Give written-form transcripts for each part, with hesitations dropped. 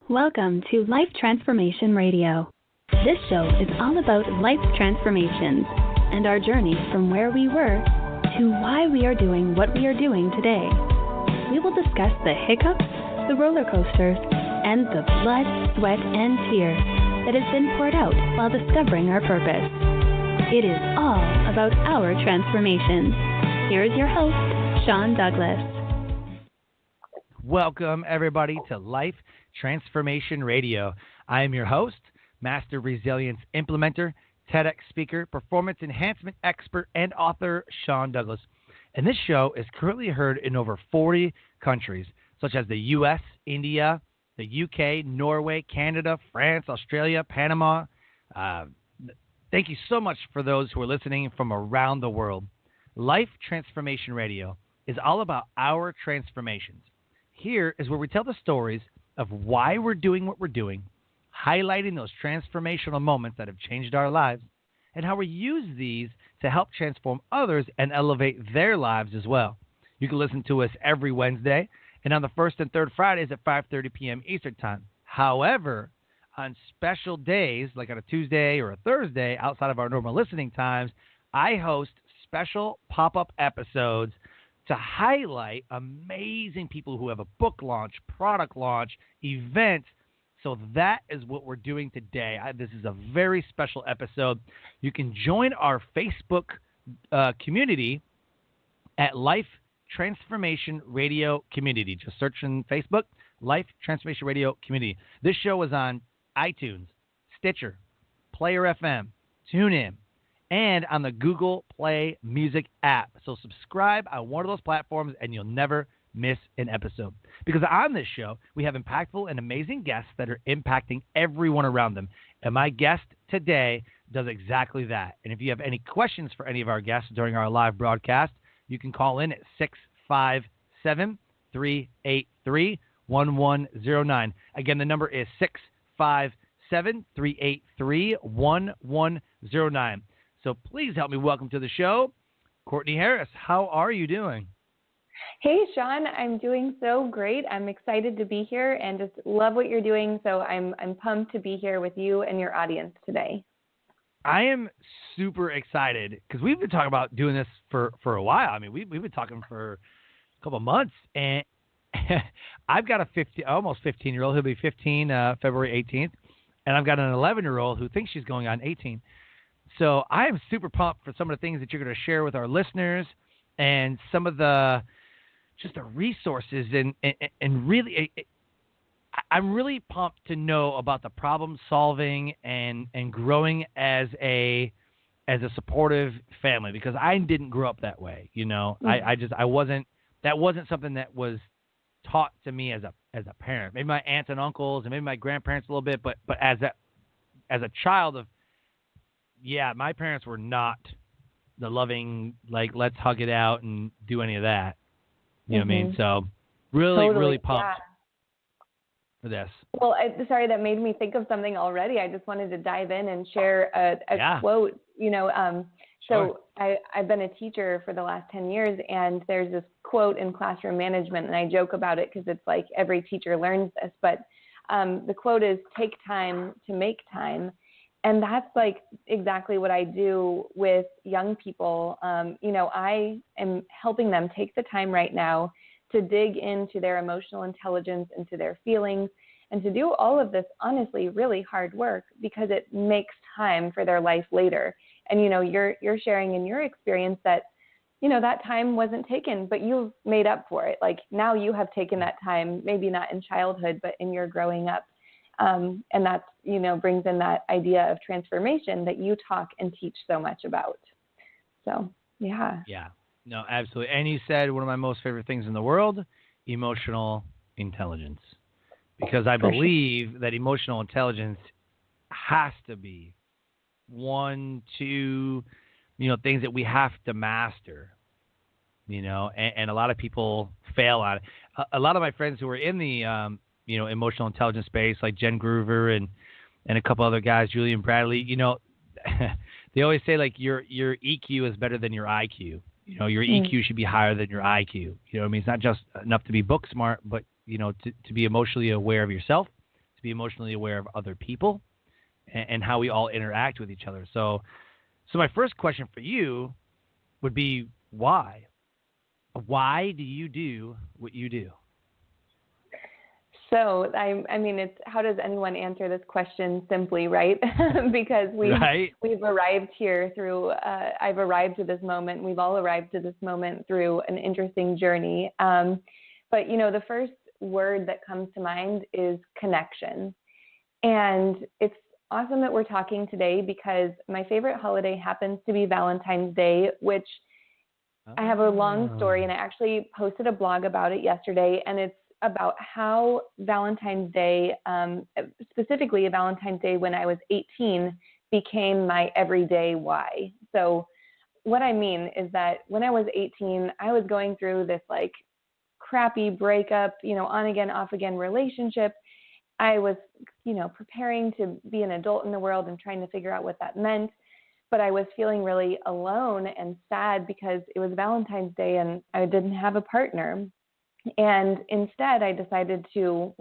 Welcome to Life Transformation Radio. This show is all about life transformations and our journey from where we were to why we are doing what we are doing today. We will discuss the hiccups, the roller coasters, and the blood, sweat, and tears that has been poured out while discovering our purpose. It is all about our transformations. Here is your host, Sean Douglas. Welcome, everybody, to Life Transformation Radio. I am your host, Master Resilience Implementer, TEDx speaker, performance enhancement expert, and author, Sean Douglas. And this show is currently heard in over 40 countries, such as the U.S., India, the U.K., Norway, Canada, France, Australia, Panama. Thank you so much for those who are listening from around the world. Life Transformation Radio is all about our transformations. Here is where we tell the stories of why we're doing what we're doing, highlighting those transformational moments that have changed our lives, and how we use these to help transform others and elevate their lives as well. You can listen to us every Wednesday and on the first and third Fridays at 5:30 p.m. Eastern Time. However, on special days, like on a Tuesday or a Thursday, outside of our normal listening times, I host special pop-up episodes to highlight amazing people who have a book launch, product launch, event. So that is what we're doing today. This is a very special episode. You can join our Facebook community at Life Transformation Radio Community. Just search in Facebook, Life Transformation Radio Community. This show is on iTunes, Stitcher, Player FM, TuneIn, and on the Google Play Music app. So subscribe on one of those platforms and you'll never miss an episode. Because on this show, we have impactful and amazing guests that are impacting everyone around them. And my guest today does exactly that. And if you have any questions for any of our guests during our live broadcast, you can call in at 657-383-1109. Again, the number is 657-383-1109. So please help me welcome to the show, Courtney Harris. How are you doing? Hey, Sean. I'm doing so great. I'm excited to be here and just love what you're doing. So I'm pumped to be here with you and your audience today. I am super excited because we've been talking about doing this for a while. I mean, we've been talking for a couple of months, and I've got a almost 15-year-old. He'll be 15 February 18th, and I've got an 11-year-old who thinks she's going on 18. So I am super pumped for some of the things that you're going to share with our listeners and some of the resources and really I'm really pumped to know about the problem solving and growing as a supportive family, because I didn't grow up that way. You know, mm-hmm. That wasn't something that was taught to me as a parent. Maybe my aunts and uncles and maybe my grandparents a little bit, but as a child of, yeah, my parents were not the loving, like, let's hug it out and do any of that. You know what I mean? So really pumped for this. Well, sorry, that made me think of something already. I just wanted to dive in and share a quote. You know, Sure. So I've been a teacher for the last 10 years, and there's this quote in classroom management, and I joke about it because it's like every teacher learns this, but the quote is, take time to make time. And that's like exactly what I do with young people. You know, I am helping them take the time right now to dig into their emotional intelligence, into their feelings, and to do all of this, honestly, really hard work, because it makes time for their life later. And, you know, you're sharing in your experience that, you know, that time wasn't taken, but you've made up for it. Like, now you have taken that time, maybe not in childhood, but in your growing up. And that's, you know, brings in that idea of transformation that you talk and teach so much about. So, yeah. Yeah, no, absolutely. And you said one of my most favorite things in the world, emotional intelligence, because I believe that emotional intelligence has to be one, two, you know, things that we have to master, you know, and a lot of people fail on it. A lot of my friends who are in the, you know, emotional intelligence space, like Jen Groover and a couple other guys, Julian Bradley, you know, they always say, like, your EQ is better than your IQ. You know, your EQ should be higher than your IQ. You know what I mean? It's not just enough to be book smart, but, you know, to be emotionally aware of yourself, to be emotionally aware of other people and how we all interact with each other. So my first question for you would be why? Why do you do what you do? So, I mean, it's how does anyone answer this question simply, right? Because we've arrived here through, I've arrived to this moment. We've all arrived to this moment through an interesting journey. But, the first word that comes to mind is connection. And it's awesome that we're talking today because my favorite holiday happens to be Valentine's Day, which I have a long story, and I actually posted a blog about it yesterday, and it's about how Valentine's Day, specifically Valentine's Day when I was 18, became my everyday why. So what I mean is that when I was 18, I was going through this like crappy breakup, on again, off again relationship. I was, preparing to be an adult in the world and trying to figure out what that meant. But I was feeling really alone and sad because it was Valentine's Day and I didn't have a partner. And instead, I decided to,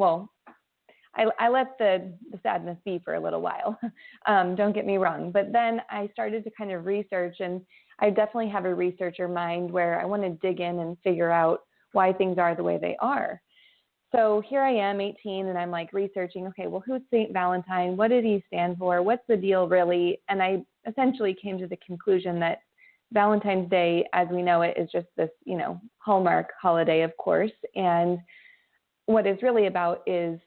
I let the sadness be for a little while. Don't get me wrong. But then I started to kind of research, and I definitely have a researcher mind where I want to dig in and figure out why things are the way they are. So here I am, 18, and I'm like researching, okay, well, who's St. Valentine? What did he stand for? What's the deal really? And I essentially came to the conclusion that Valentine's Day, as we know it, is just this, Hallmark holiday, of course. And what it's really about is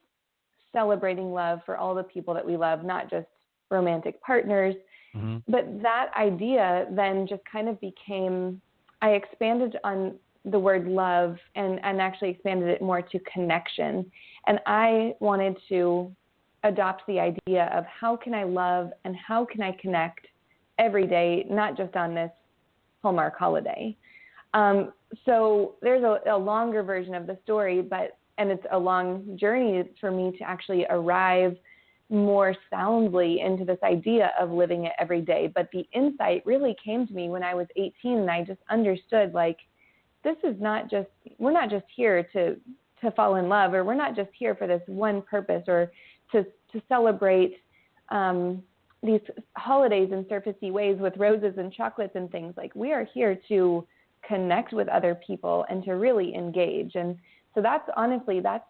celebrating love for all the people that we love, not just romantic partners. Mm-hmm. But that idea then just kind of became, I expanded on the word love and actually expanded it more to connection. And I wanted to adopt the idea of how can I love and how can I connect every day, not just on this Hallmark holiday. So there's a longer version of the story, and it's a long journey for me to actually arrive more soundly into this idea of living it every day. But the insight really came to me when I was 18, and I just understood, like, this is not just, we're not just here to fall in love, or we're not just here for this one purpose, or to celebrate these holidays in surfacey ways with roses and chocolates and things. Like, we are here to connect with other people and to really engage. And so that's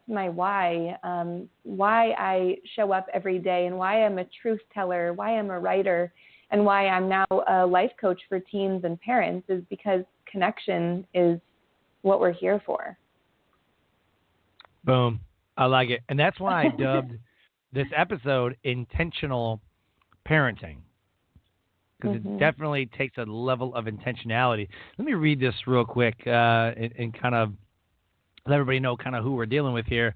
my why I show up every day, and why I'm a truth teller, why I'm a writer, and why I'm now a life coach for teens and parents, is because connection is what we're here for. Boom. I like it. And that's why I dubbed this episode Intentional Parenting, because it definitely takes a level of intentionality. Let me read this real quick and kind of let everybody know kind of who we're dealing with here.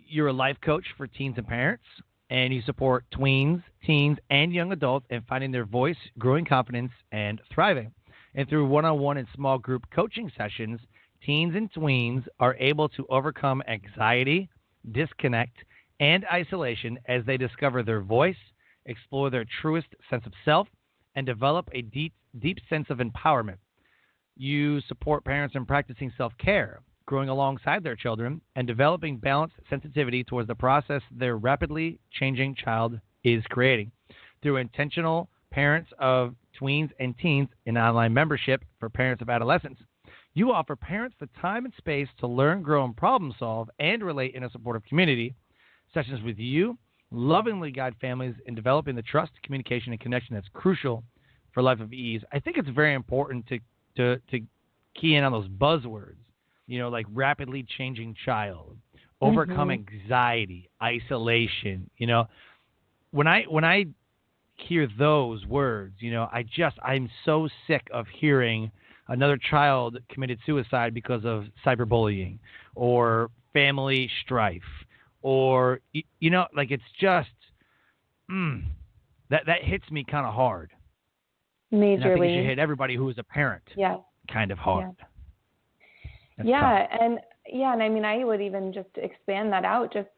You're a life coach for teens and parents, and you support tweens, teens, and young adults in finding their voice, growing confidence, and thriving. And through one-on-one and small group coaching sessions, teens and tweens are able to overcome anxiety, disconnect, and isolation as they discover their voice, explore their truest sense of self, and develop a deep sense of empowerment. You support parents in practicing self-care, growing alongside their children, and developing balanced sensitivity towards the process their rapidly changing child is creating. Through intentional parents of tweens and teens in online membership for parents of adolescents, you offer parents the time and space to learn, grow, and problem solve and relate in a supportive community. Sessions with you lovingly guide families in developing the trust, communication, and connection that's crucial for a life of ease. I think it's very important to key in on those buzzwords, like rapidly changing child, overcome anxiety, isolation. When I hear those words, I'm so sick of hearing another child committed suicide because of cyberbullying or family strife, or it's just that hits me kind of hard. Majorly. And I think it should hit everybody who is a parent. Yeah. Kind of hard. Yeah. And I mean, I would even just expand that out. Just,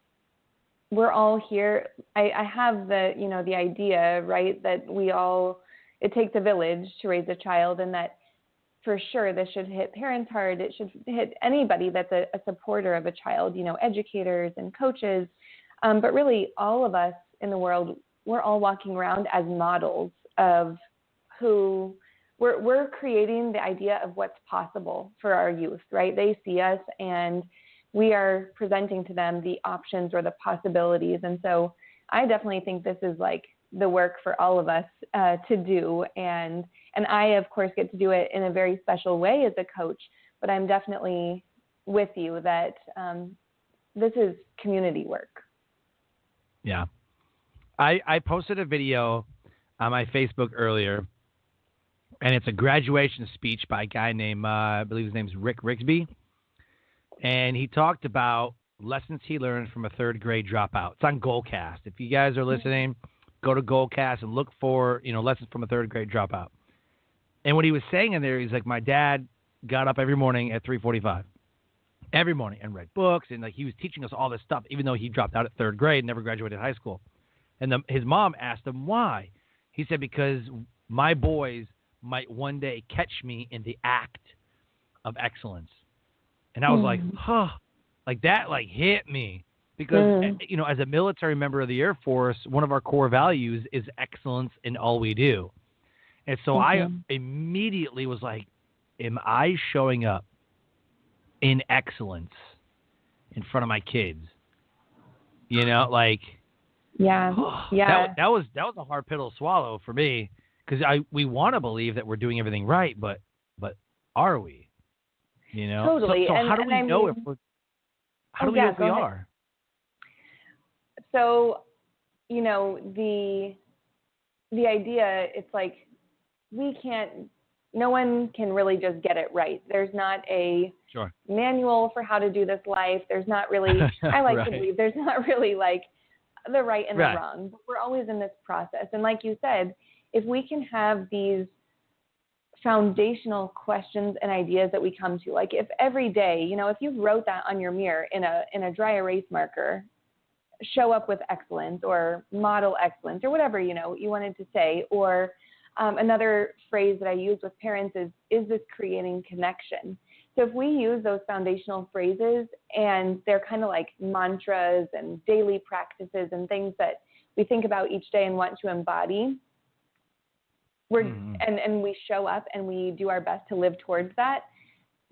we're all here. I have the idea, right, that it takes a village to raise a child, and that for sure this should hit parents hard. It should hit anybody that's a supporter of a child, educators and coaches, But really, all of us in the world, we're all walking around as models of who we're creating the idea of what's possible for our youth, right? They see us and we are presenting to them the options or the possibilities. And so I definitely think this is like the work for all of us to do. And I, of course, get to do it in a very special way as a coach, but I'm definitely with you that this is community work. Yeah. I posted a video on my Facebook earlier, and it's a graduation speech by a guy named, I believe his name's Rick Rigsby. And he talked about lessons he learned from a third grade dropout. It's on Goalcast. If you guys are listening, go to Goalcast and look for, lessons from a third grade dropout. And what he was saying in there, he's like, my dad got up every morning at 3:45, every morning, and read books. And like he was teaching us all this stuff, even though he dropped out at third grade and never graduated high school. And his mom asked him why. He said, because my boys might one day catch me in the act of excellence. And I was like, like that, like hit me because, as a military member of the Air Force, one of our core values is excellence in all we do. And so I immediately was like, am I showing up in excellence in front of my kids? Yeah. That was a hard pill to swallow for me because we want to believe that we're doing everything right, but are we? Totally. So how do we know if we're? How do we know if we are? So, the idea, it's like no one can really just get it right. There's not a manual for how to do this life. There's not really, I like to believe there's not really like the right and the wrong, but we're always in this process. And like you said, if we can have these foundational questions and ideas that we come to, like if every day, if you wrote that on your mirror in a dry erase marker, show up with excellence or model excellence or whatever, you wanted to say, or another phrase that I use with parents is this creating connection? So if we use those foundational phrases and they're kind of like mantras and daily practices and things that we think about each day and want to embody, and we show up and we do our best to live towards that,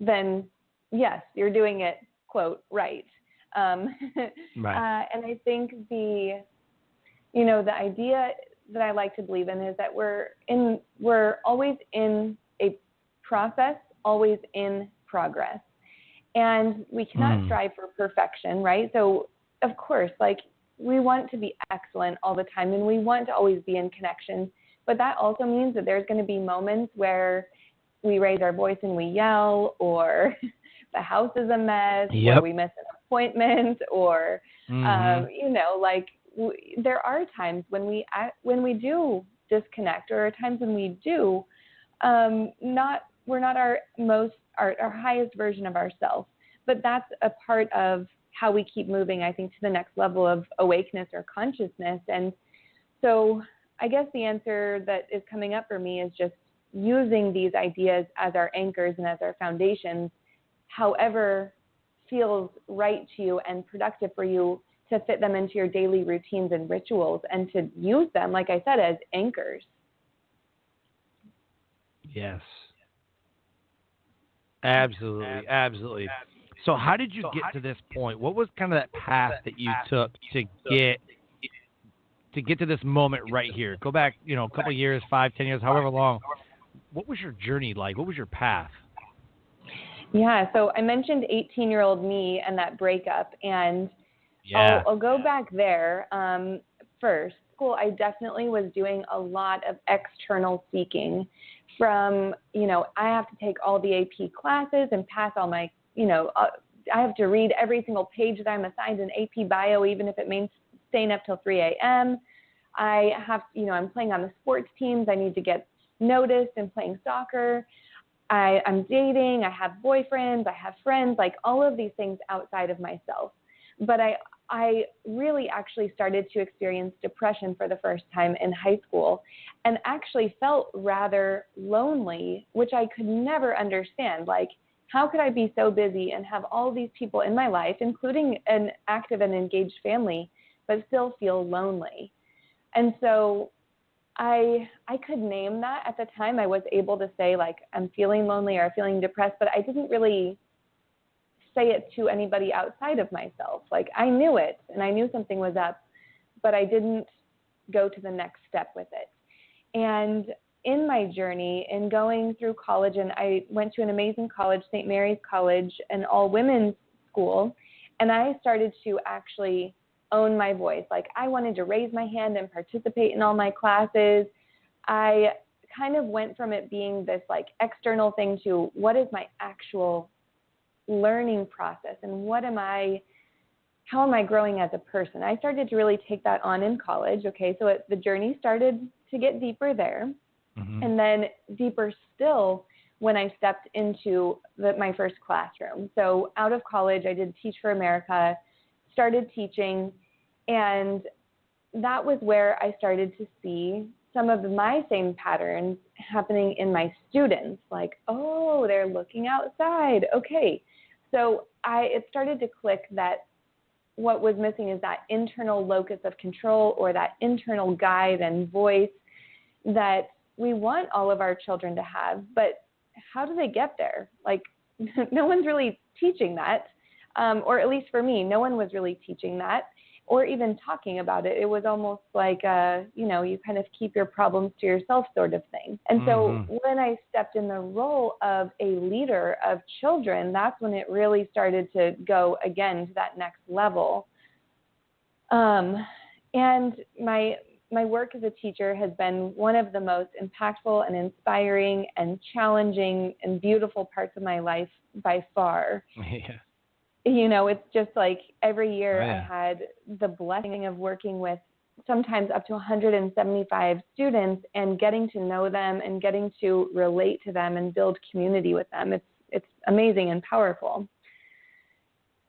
then yes, you're doing it, quote, right. And I think the idea that I like to believe in is that we're always in a process, always in progress. And we cannot strive for perfection, right? So of course, like we want to be excellent all the time and we want to always be in connection. But that also means that there's going to be moments where we raise our voice and we yell, or the house is a mess, or we miss an appointment, or, there are times when we do disconnect, or times when we do, we're not our highest version of ourselves. But that's a part of how we keep moving, I think, to the next level of awakeness or consciousness. And so I guess the answer that is coming up for me is just using these ideas as our anchors and as our foundations, however feels right to you and productive for you, to fit them into your daily routines and rituals and to use them, like I said, as anchors. Yes. Absolutely. So how did you get to this point? What was kind of that path that you took to get to this moment right here? Go back, a couple of years, 5, 10 years, however long. What was your journey like? What was your path? Yeah, so I mentioned 18-year-old me and that breakup, and I'll go back there first. School, I definitely was doing a lot of external seeking from, I have to take all the AP classes and pass all my, I have to read every single page that I'm assigned in AP Bio, even if it means staying up till 3 a.m. I have, I'm playing on the sports teams. I need to get noticed and playing soccer. I'm dating. I have boyfriends. I have friends, like all of these things outside of myself. But I really actually started to experience depression for the first time in high school and actually felt rather lonely, which I could never understand. Like, how could I be so busy and have all these people in my life, including an active and engaged family, but still feel lonely. And so I could name that at the time. I was able to say, like, I'm feeling lonely or feeling depressed, but I didn't really say it to anybody outside of myself. Like, I knew it and I knew something was up, but I didn't go to the next step with it. And in my journey, in going through college, and I went to an amazing college, St. Mary's College, an all-women's school, and I started to actually own my voice. Like, I wanted to raise my hand and participate in all my classes. I kind of went from it being this, like, external thing to what is my actual learning process and how am I growing as a person? I started to really take that on in college. Okay, so the journey started to get deeper there. Mm-hmm. And then deeper still when I stepped into my first classroom. So out of college, I did Teach for America, started teaching, and that was where I started to see some of my same patterns happening in my students. Like, oh, they're looking outside. Okay, so it started to click that what was missing is that internal locus of control, or that internal guide and voice that we want all of our children to have. But how do they get there? Like, no one's really teaching that, or at least for me, no one was really teaching that or even talking about it. It was almost like, you kind of keep your problems to yourself sort of thing. And so when I stepped in the role of a leader of children, that's when it really started to go again to that next level. And my work as a teacher has been one of the most impactful and inspiring and challenging and beautiful parts of my life by far. Yeah. It's just like every year I had the blessing of working with sometimes up to 175 students and getting to know them and getting to relate to them and build community with them. It's amazing and powerful.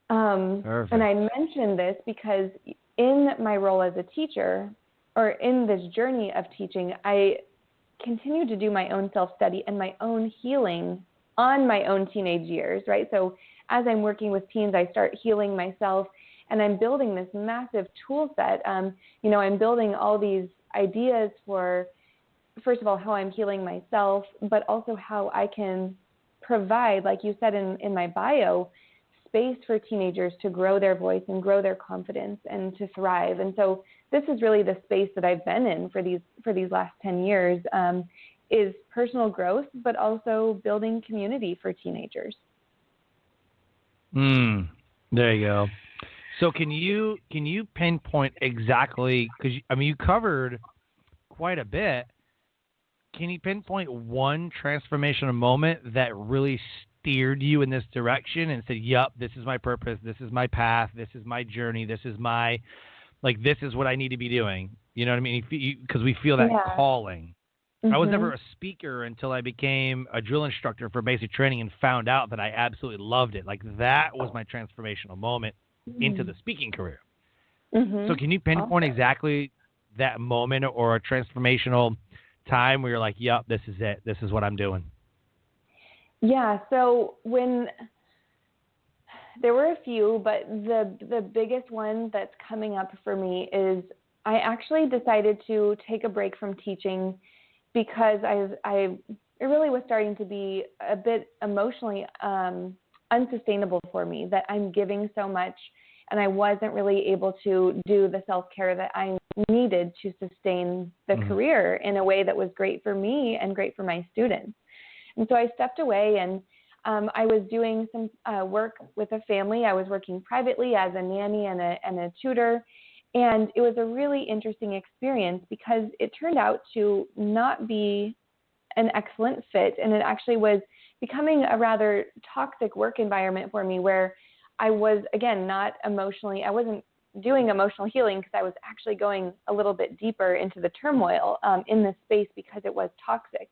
And I mention this because in my role as a teacher, or in this journey of teaching, I continue to do my own self-study and my own healing on my own teenage years, right? So as I'm working with teens, I start healing myself, and I'm building this massive tool set. I'm building all these ideas for, first of all, how I'm healing myself, but also how I can provide, like you said in my bio, space for teenagers to grow their voice and grow their confidence and to thrive. And so this is really the space that I've been in for these last 10 years, is personal growth, but also building community for teenagers. There you go. So can you pinpoint exactly, because you covered quite a bit. Can you pinpoint one transformational moment that really steered you in this direction and said, "Yup, this is my purpose. This is my path. This is my journey. This is this is what I need to be doing." You know what I mean? Because we feel that calling. I was never a speaker until I became a drill instructor for basic training and found out that I absolutely loved it. Like, that was my transformational moment into the speaking career. So can you pinpoint exactly that moment or a transformational time where you're like, "Yup, this is it. This is what I'm doing"? Yeah, so there were a few, but the biggest one that's coming up for me is I actually decided to take a break from teaching because it really was starting to be a bit emotionally unsustainable for me, that I'm giving so much and I wasn't really able to do the self-care that I needed to sustain the career in a way that was great for me and great for my students. And so I stepped away, and I was doing some work with a family. I was working privately as a nanny and a tutor. And it was a really interesting experience because it turned out to not be an excellent fit. And it actually was becoming a rather toxic work environment for me, where I was, again, I wasn't doing emotional healing because I was actually going a little bit deeper into the turmoil in this space because it was toxic.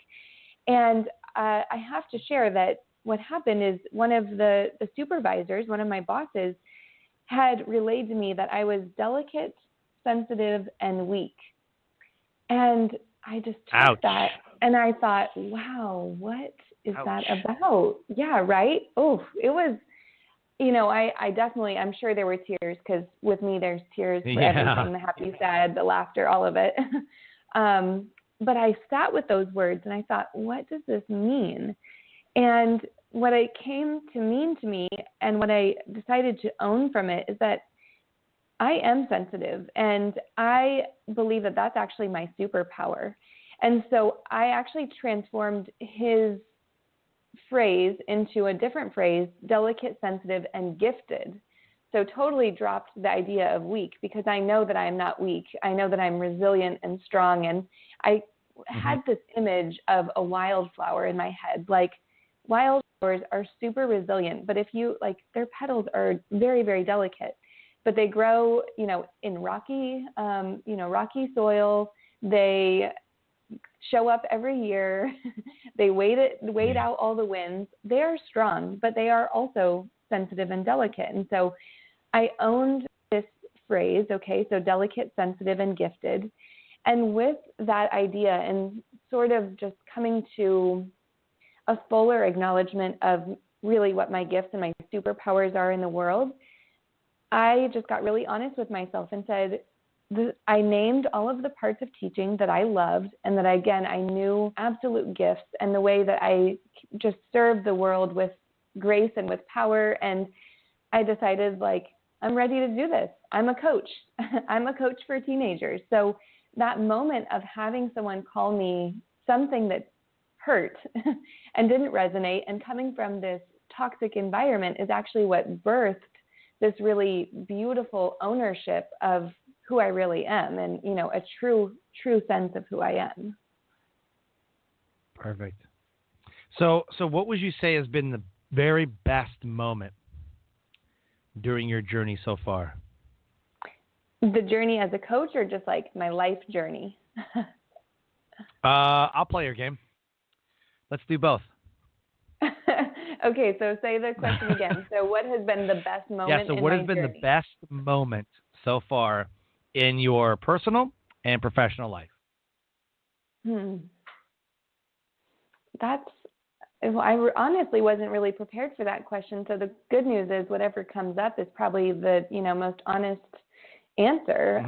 And I have to share that what happened is one of the supervisors, one of my bosses, had relayed to me that I was delicate, sensitive, and weak. And I just took that and I thought, wow, what is that about? Yeah, right? Oh, it I definitely, I'm sure there were tears, because with me there's tears for everything, the happy, sad, the laughter, all of it. But I sat with those words and I thought, what does this mean? And what it came to mean to me, and what I decided to own from it, is that I am sensitive, and I believe that that's actually my superpower. And so I actually transformed his phrase into a different phrase, delicate, sensitive, and gifted. So totally dropped the idea of weak, because I know that I am not weak. I know that I'm resilient and strong. And I had this image of a wildflower in my head. Like, wildflowers are super resilient, but if you, like, their petals are very, very delicate, but they grow, in rocky soil. They show up every year. They wait out all the winds. They are strong, but they are also sensitive and delicate. And so I owned this phrase, okay, so delicate, sensitive, and gifted. And with that idea, and sort of just coming to a fuller acknowledgement of really what my gifts and my superpowers are in the world, I just got really honest with myself and said, I named all of the parts of teaching that I loved, and that, again, I knew absolute gifts, and the way that I just served the world with grace and with power. And I decided, like, I'm ready to do this. I'm a coach. I'm a coach for teenagers. So that moment of having someone call me something that hurt and didn't resonate, and coming from this toxic environment, is actually what birthed this really beautiful ownership of who I really am, and, a true sense of who I am. Perfect. So what would you say has been the very best moment during your journey so far? The journey as a coach, or just like my life journey? I'll play your game. Let's do both. Okay, so say the question again. So what has been the best moment in my journey? Yeah, so what has been the best moment so far in your personal and professional life? I honestly wasn't really prepared for that question. So the good news is whatever comes up is probably the, most honest answer.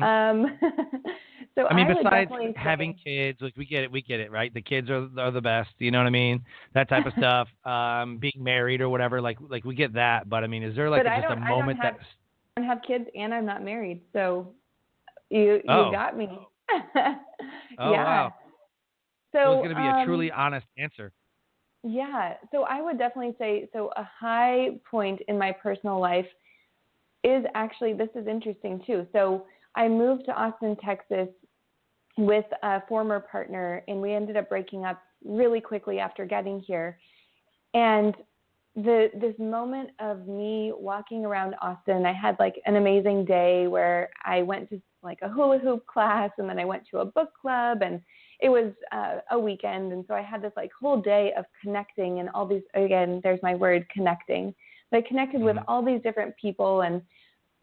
So besides having kids, like we get it, right? The kids are the best, you know what I mean? That type of stuff. Being married or whatever, like we get that. But is there just a moment that I don't have kids and I'm not married, so you got me. Oh, wow. So it's going to be a truly honest answer. Yeah. So I would definitely say, a high point in my personal life is actually, this is interesting too. So I moved to Austin, Texas with a former partner, and we ended up breaking up really quickly after getting here. And this moment of me walking around Austin, I had like an amazing day where I went to like a hula hoop class, and then I went to a book club, and it was a weekend. And so I had this like whole day of connecting, and all these, again, there's my word, connecting. But I connected with all these different people, and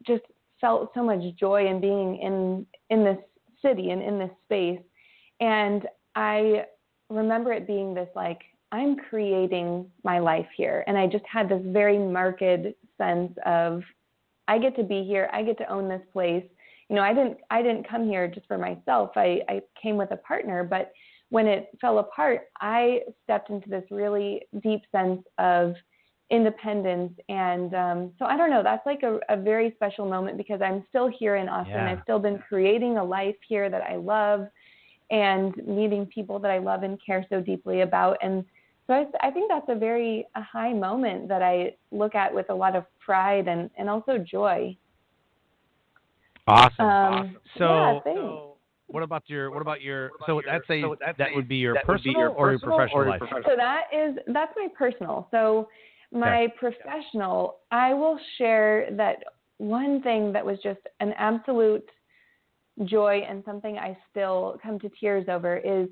just felt so much joy in being in this city and in this space. And I remember it being this like, I'm creating my life here. And I just had this very marked sense of, I get to be here. I get to own this place. I didn't come here just for myself. I came with a partner, but when it fell apart, I stepped into this really deep sense of independence. And so I don't know, that's like a very special moment, because I'm still here in Austin. Yeah. I've still been creating a life here that I love, and meeting people that I love and care so deeply about. And so I think that's a high moment that I look at with a lot of pride and also joy. Awesome. So what about your so that would be your personal or your professional life? So that's my personal. So my professional, I will share that one thing that was just an absolute joy, and something I still come to tears over, is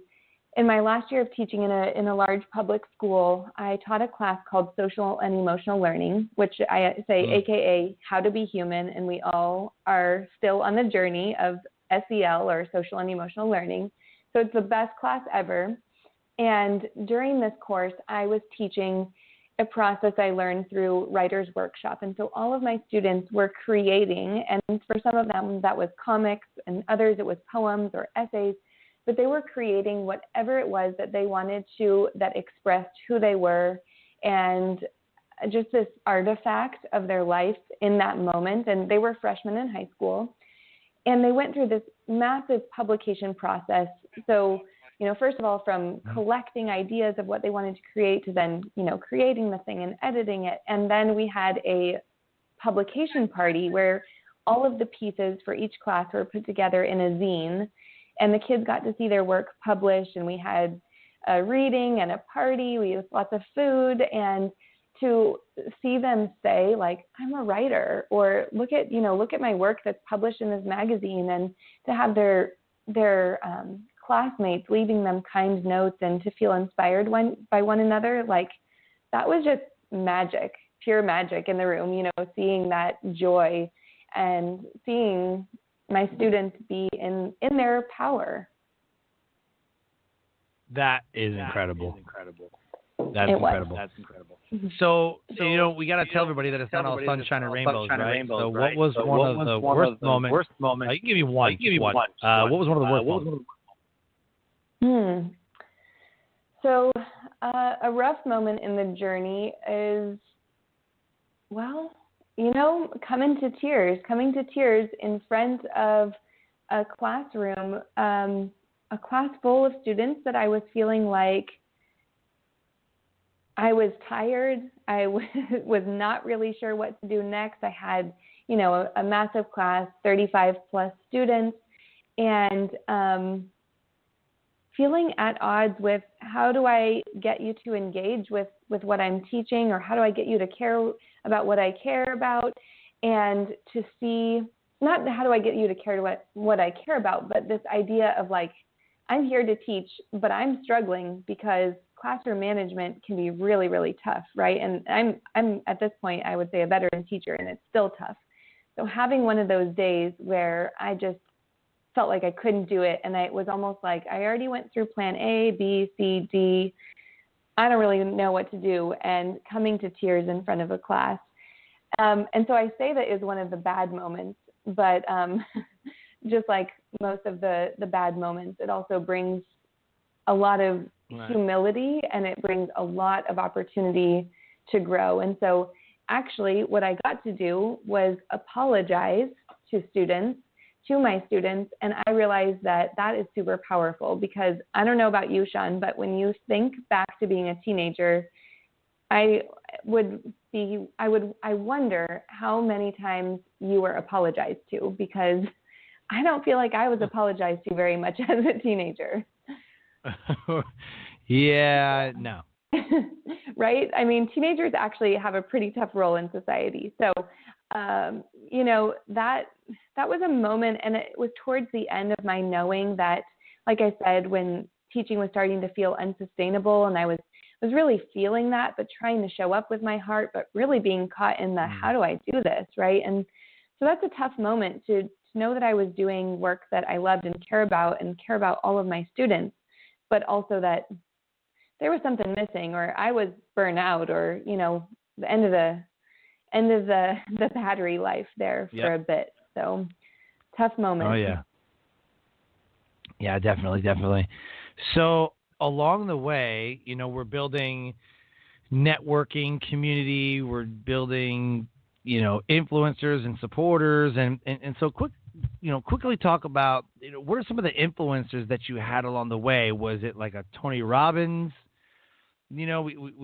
in my last year of teaching in a large public school, I taught a class called Social and Emotional Learning, which I say, AKA How to Be Human, and we all are still on the journey of SEL, or Social and Emotional Learning. So it's the best class ever. And during this course, I was teaching a process I learned through Writer's Workshop. And so all of my students were creating, and for some of them that was comics, and others it was poems or essays, but they were creating whatever it was that they wanted to, that expressed who they were and just this artifact of their life in that moment. And they were freshmen in high school. And they went through this massive publication process. So, first of all, from collecting ideas of what they wanted to create to then, creating the thing and editing it. And then we had a publication party where all of the pieces for each class were put together in a zine, and the kids got to see their work published, and we had a reading and a party. We had lots of food, and to see them say, like, I'm a writer, or look at my work that's published in this magazine, and to have their classmates leaving them kind notes and to feel inspired by one another, like, that was just magic, pure magic in the room, seeing that joy and seeing my students be in their power. That is incredible. That's incredible. So we got to tell everybody that it's not all sunshine and rainbows, right? So what was one of the worst moments? You can give me one. What was one of the worst moments? So a rough moment in the journey is, coming to tears in front of a classroom, a class full of students that I was feeling like I was tired. I was not really sure what to do next. I had, a massive class, 35 plus students, and feeling at odds with how do I get you to engage with what I'm teaching, or how do I get you to care about what I care about, and to see, not how do I get you to care what I care about, but this idea of like, I'm here to teach, but I'm struggling because classroom management can be really, really tough, right? And I'm at this point, I would say, a veteran teacher, and it's still tough. So having one of those days where I just felt like I couldn't do it, and it was almost like I already went through plan A, B, C, D. I don't really know what to do, and coming to tears in front of a class. And so I say that is one of the bad moments, but just like most of the bad moments, it also brings a lot of humility, and it brings a lot of opportunity to grow. And so actually what I got to do was apologize to my students, and I realized that is super powerful, because I don't know about you, Sean, but when you think back to being a teenager, I wonder how many times you were apologized to, because I don't feel like I was apologized to very much as a teenager. Yeah, no. Right? I mean, teenagers actually have a pretty tough role in society. So, that was a moment, and it was towards the end of my knowing that, like I said, when teaching was starting to feel unsustainable, and I was really feeling that, but trying to show up with my heart, but really being caught in the, how do I do this, right? And so that's a tough moment to know that I was doing work that I loved and care about all of my students, but also that there was something missing, or I was burnt out, or, the end of the battery life there for a bit. So tough moment. Oh, yeah. Yeah, definitely. So along the way, we're building networking community, we're building, influencers and supporters. And so quickly talk about, what are some of the influencers that you had along the way? Was it like a Tony Robbins? We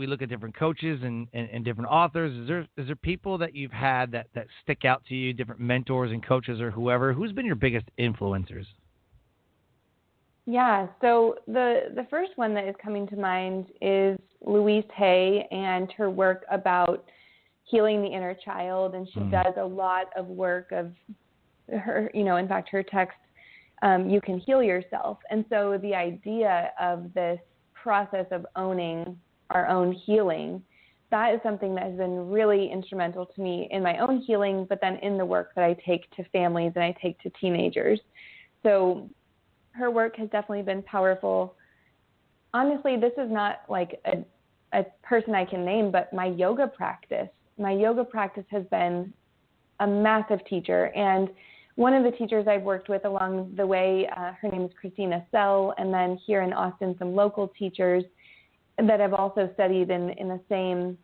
look at different coaches and different authors. Is there people that you've had that stick out to you, different mentors and coaches or whoever? Who's been your biggest influencers? Yeah, so the first one that is coming to mind is Louise Hay and her work about healing the inner child. And she does a lot of work of her, in fact, her text, You Can Heal Yourself. And so the idea of this process of owning our own healing, that is something that has been really instrumental to me in my own healing, but then in the work that I take to families and I take to teenagers. So her work has definitely been powerful. Honestly, this is not like a person I can name, but my yoga practice has been a massive teacher. And one of the teachers I've worked with along the way, her name is Christina Sell, and then here in Austin, some local teachers that have also studied in the same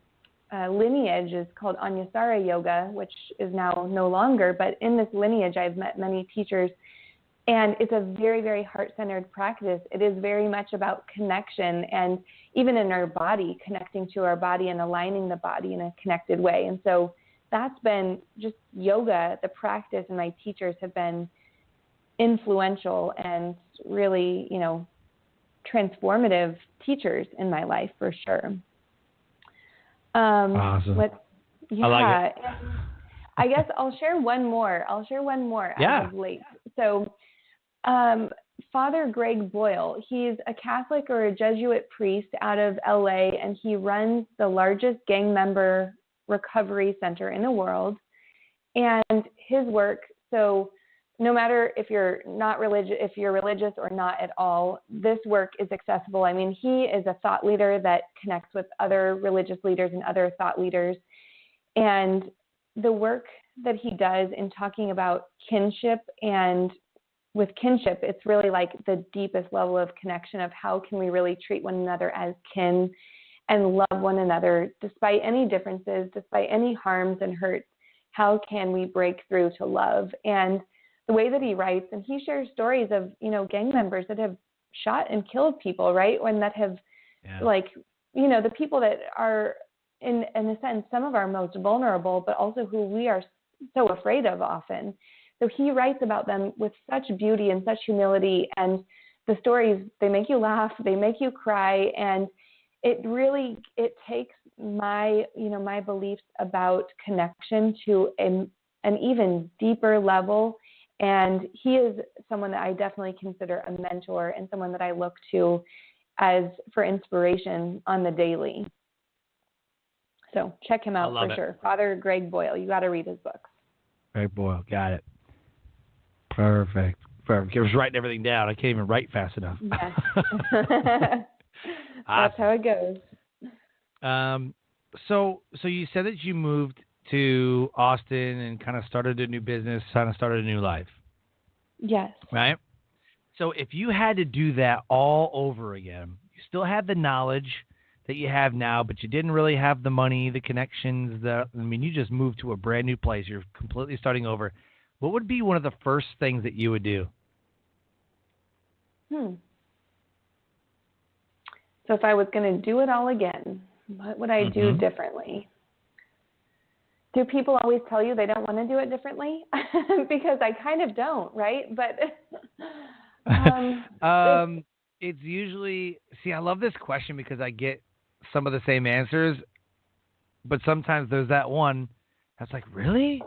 lineage is called Anyasara Yoga, which is now no longer. But in this lineage, I've met many teachers, and it's a very, very heart-centered practice. It is very much about connection, and even in our body, connecting to our body and aligning the body in a connected way. And so that's been just yoga, the practice, and my teachers have been influential and really, transformative teachers in my life for sure. Awesome. Yeah. I like it. I guess I'll share one more. Yeah. As of late. So, Father Greg Boyle, he's a Catholic or a Jesuit priest out of LA, and he runs the largest gang member recovery center in the world. And his work, so no matter if you're not religious, if you're religious or not at all, this work is accessible. I mean, he is a thought leader that connects with other religious leaders and other thought leaders. And the work that he does in talking about kinship, and with kinship, it's really like the deepest level of connection of how can we really treat one another as kin and love one another despite any differences, despite any harms and hurts. How can we break through to love? And the way that he writes, and he shares stories of, gang members that have shot and killed people, right? When that have the people that are in a sense, some of our most vulnerable, but also who we are so afraid of often. So he writes about them with such beauty and such humility, and the stories, they make you laugh, they make you cry, and it takes my beliefs about connection to an even deeper level. And he is someone that I definitely consider a mentor and someone that I look to as for inspiration on the daily. So check him out for sure. Father Greg Boyle. You got to read his books. Greg Boyle. Got it. Perfect. I was writing everything down. I can't even write fast enough. Yes. That's how it goes. So you said that you moved to Austin and kind of started a new business, kind of started a new life. Yes. Right? So if you had to do that all over again, you still had the knowledge that you have now, but you didn't really have the money, the connections. You just moved to a brand new place. You're completely starting over. What would be one of the first things that you would do? So if I was going to do it all again, what would I do differently? Do people always tell you they don't want to do it differently? Because I kind of don't, right? But it's usually, I love this question because I get some of the same answers, but sometimes there's that one that's like, really?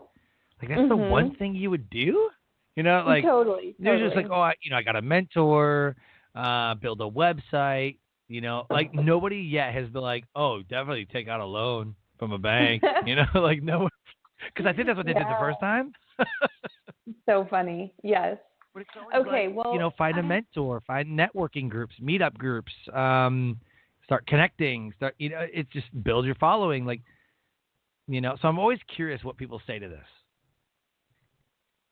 Like that's the one thing you would do? Totally. They're just like, I got a mentor, build a website, like nobody yet has been like, oh, definitely take out a loan from a bank, like no, because I think that's what they did the first time. So funny. Yes. But it's okay. Well, find a mentor, find networking groups, meetup groups, start connecting, it's just build your following. So I'm always curious what people say to this.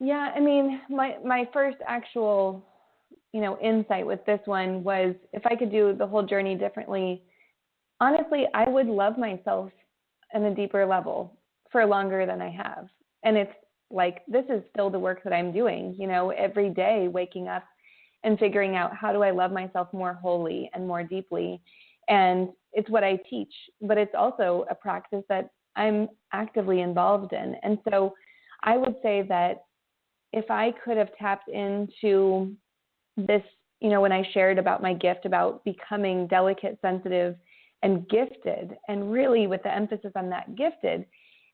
Yeah. I mean, my first actual, insight with this one was if I could do the whole journey differently, honestly, I would love myself on a deeper level for longer than I have. And it's like, this is still the work that I'm doing, every day, waking up and figuring out how do I love myself more wholly and more deeply. And it's what I teach, but it's also a practice that I'm actively involved in. And so I would say that if I could have tapped into this, when I shared about my gift, about becoming delicate, sensitive, and gifted, and really with the emphasis on that gifted,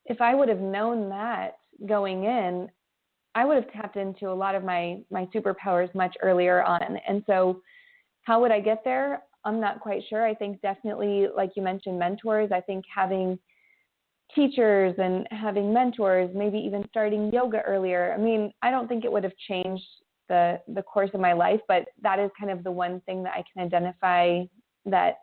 if I would have known that going in, I would have tapped into a lot of my superpowers much earlier on. And so how would I get there? I'm not quite sure. I think definitely, like you mentioned, mentors. I think having teachers and having mentors, maybe even starting yoga earlier. I mean, I don't think it would have changed the course of my life, but that is kind of the one thing that I can identify that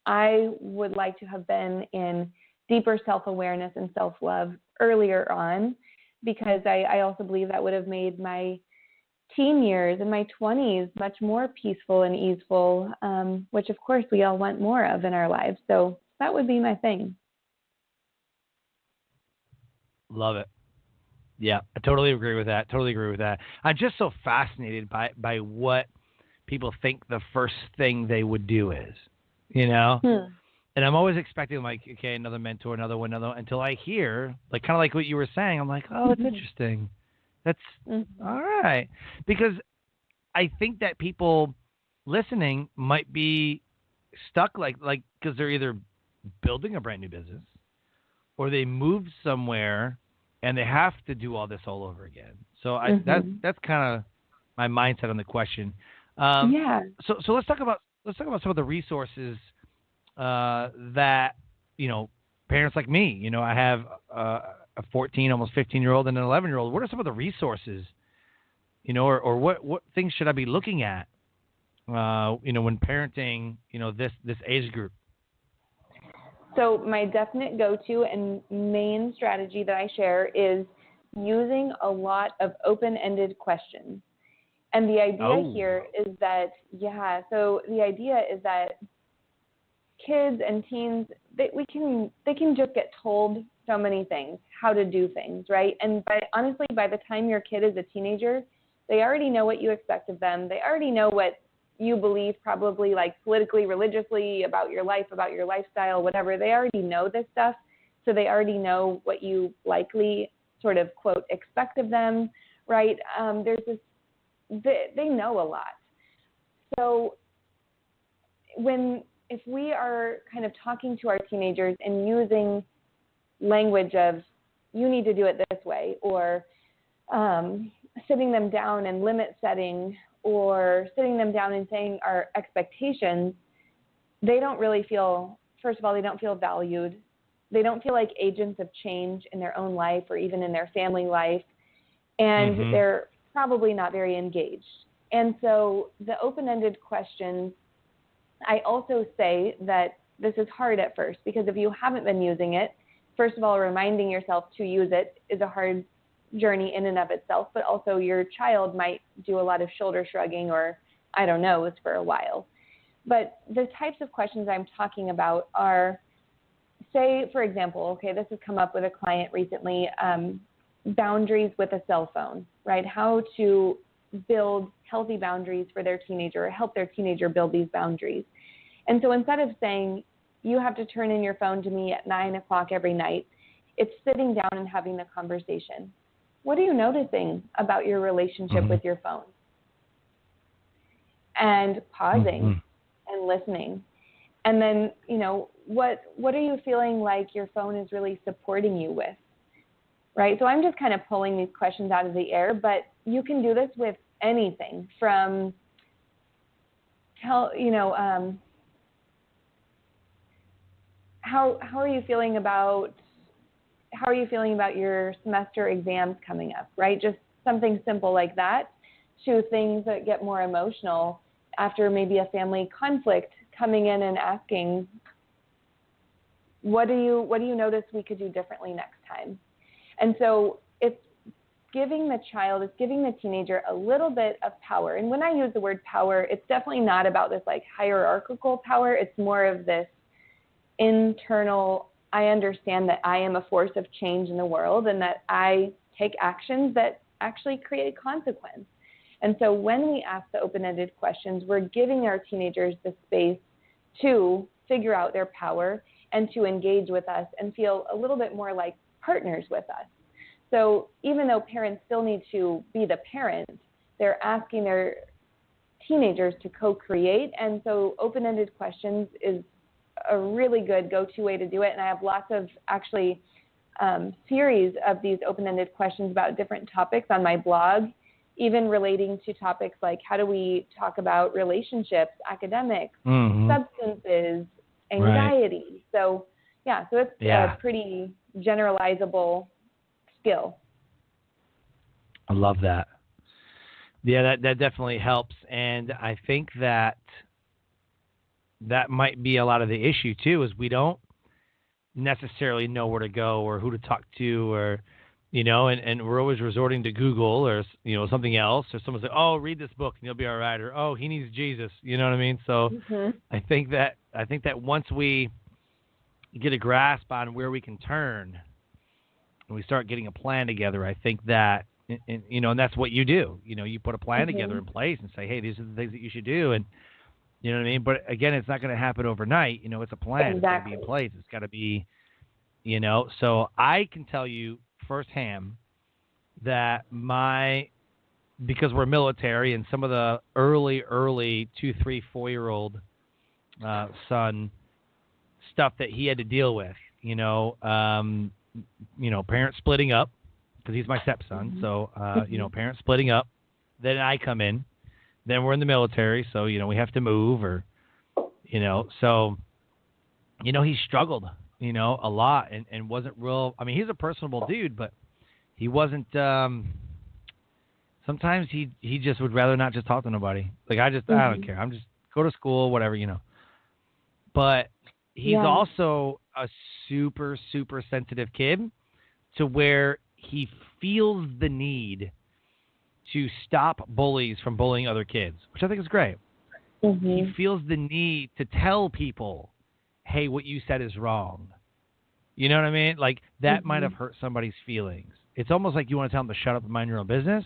I would like to have been in deeper self-awareness and self-love earlier on, because I also believe that would have made my teen years and my 20s much more peaceful and easeful, which of course we all want more of in our lives. So that would be my thing. Love it. Yeah, I totally agree with that. I'm just so fascinated by what people think the first thing they would do is, And I'm always expecting, like, okay, another mentor, another one, until I hear, like, kind of like what you were saying. I'm like, oh, that's interesting. That's all right. Because I think that people listening might be stuck, like, because they're either building a brand new business or they moved somewhere and they have to do all this all over again. So that's kind of my mindset on the question. So let's talk about some of the resources that parents like me. I have a 14, almost 15-year-old and an 11-year-old. What are some of the resources? Or what things should I be looking at? When parenting, this age group. So my definite go-to and main strategy that I share is using a lot of open-ended questions. And the idea here is that, so the idea is that kids and teens, they can just get told so many things, how to do things, right? And honestly, by the time your kid is a teenager, they already know what you expect of them. They already know what you believe, probably, like, politically, religiously, about your life, about your lifestyle, whatever. They already know this stuff, so they already know what you likely sort of, quote, expect of them, right? They know a lot. So if we are kind of talking to our teenagers and using language of, you need to do it this way, or sitting them down and limit setting, or sitting them down and saying our expectations, they don't really feel, first of all, they don't feel valued. They don't feel like agents of change in their own life or even in their family life. And they're probably not very engaged. And so the open-ended questions, I also say that this is hard at first, because if you haven't been using it, first of all, reminding yourself to use it is a hard journey in and of itself, but also your child might do a lot of shoulder shrugging or, I don't know, it's for a while. But the types of questions I'm talking about are, say, for example, okay, this has come up with a client recently, boundaries with a cell phone, right? How to build healthy boundaries for their teenager, or help their teenager build these boundaries. And so instead of saying, you have to turn in your phone to me at 9 o'clock every night, it's sitting down and having the conversation. What are you noticing about your relationship with your phone? And pausing and listening. And then, what are you feeling like your phone is really supporting you with? Right? So I'm just kind of pulling these questions out of the air, but you can do this with anything from how are you feeling about your semester exams coming up, right? Just something simple like that, to things that get more emotional after maybe a family conflict, coming in and asking, what do you notice we could do differently next time? And so it's giving the teenager a little bit of power. And when I use the word power, it's definitely not about this like hierarchical power. It's more of this internal, I understand that I am a force of change in the world and that I take actions that actually create consequence. And so when we ask the open-ended questions, we're giving our teenagers the space to figure out their power and to engage with us and feel a little bit more like partners with us. So even though parents still need to be the parent, they're asking their teenagers to co-create. And so open-ended questions is a really good go-to way to do it. And I have lots of actually series of these open-ended questions about different topics on my blog, even relating to topics like how do we talk about relationships, academics, substances, anxiety. Right. So it's a pretty generalizable skill. I love that. Yeah, that definitely helps. And I think that that might be a lot of the issue too, is we don't necessarily know where to go or who to talk to, or and we're always resorting to Google or something else, or someone say, oh, read this book and you'll be all right, or oh, he needs Jesus, you know what I mean? So I think that once we get a grasp on where we can turn and we start getting a plan together, I think that and that's what you do. You put a plan together in place and say, hey, these are the things that you should do, and you know what I mean? But again, it's not going to happen overnight. It's a plan. Exactly. It's got to be in place. It's got to be, So I can tell you firsthand that because we're military, and some of the early 2, 3, 4-year-old son stuff that he had to deal with, parents splitting up, because he's my stepson. So, parents splitting up. Then I come in. Then we're in the military, so, we have to move, or, so, he struggled, a lot, and wasn't real. I mean, he's a personable dude, but he wasn't, sometimes he just would rather not just talk to nobody. Like, I don't care. I'm just go to school, whatever, But he's also a super, super sensitive kid, to where he feels the need to stop bullies from bullying other kids, which I think is great. He feels the need to tell people, hey, what you said is wrong. You know what I mean? Like, that might have hurt somebody's feelings. It's almost like you want to tell him to shut up and mind your own business,